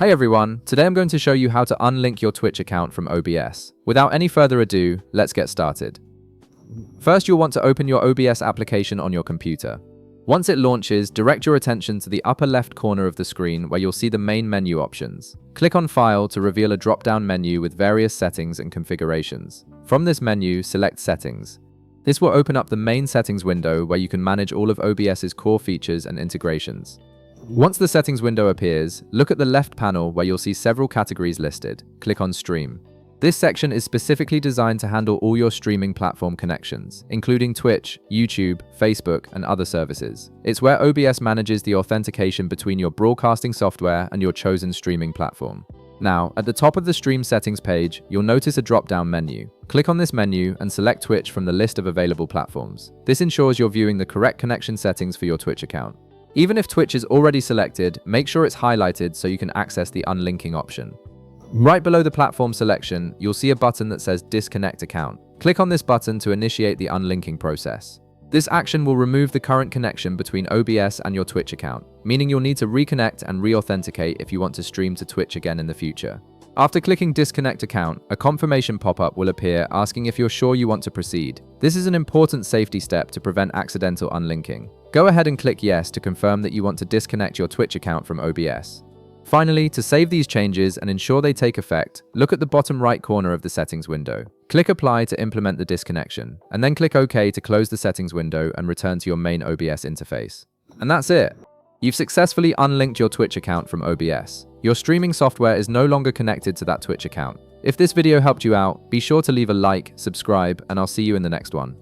Hey everyone, today I'm going to show you how to unlink your Twitch account from OBS. Without any further ado, let's get started. First, you'll want to open your OBS application on your computer. Once it launches, direct your attention to the upper left corner of the screen where you'll see the main menu options. Click on File to reveal a drop-down menu with various settings and configurations. From this menu, select Settings. This will open up the main settings window where you can manage all of OBS's core features and integrations. Once the settings window appears, look at the left panel where you'll see several categories listed. Click on Stream. This section is specifically designed to handle all your streaming platform connections, including Twitch, YouTube, Facebook, and other services. It's where OBS manages the authentication between your broadcasting software and your chosen streaming platform. Now, at the top of the Stream Settings page, you'll notice a drop-down menu. Click on this menu and select Twitch from the list of available platforms. This ensures you're viewing the correct connection settings for your Twitch account. Even if Twitch is already selected, make sure it's highlighted so you can access the unlinking option. Right below the platform selection, you'll see a button that says Disconnect Account. Click on this button to initiate the unlinking process. This action will remove the current connection between OBS and your Twitch account, meaning you'll need to reconnect and re-authenticate if you want to stream to Twitch again in the future. After clicking Disconnect Account, a confirmation pop-up will appear asking if you're sure you want to proceed. This is an important safety step to prevent accidental unlinking. Go ahead and click Yes to confirm that you want to disconnect your Twitch account from OBS. Finally, to save these changes and ensure they take effect, look at the bottom right corner of the settings window. Click Apply to implement the disconnection, and then click OK to close the settings window and return to your main OBS interface. And that's it! You've successfully unlinked your Twitch account from OBS. Your streaming software is no longer connected to that Twitch account. If this video helped you out, be sure to leave a like, subscribe, and I'll see you in the next one.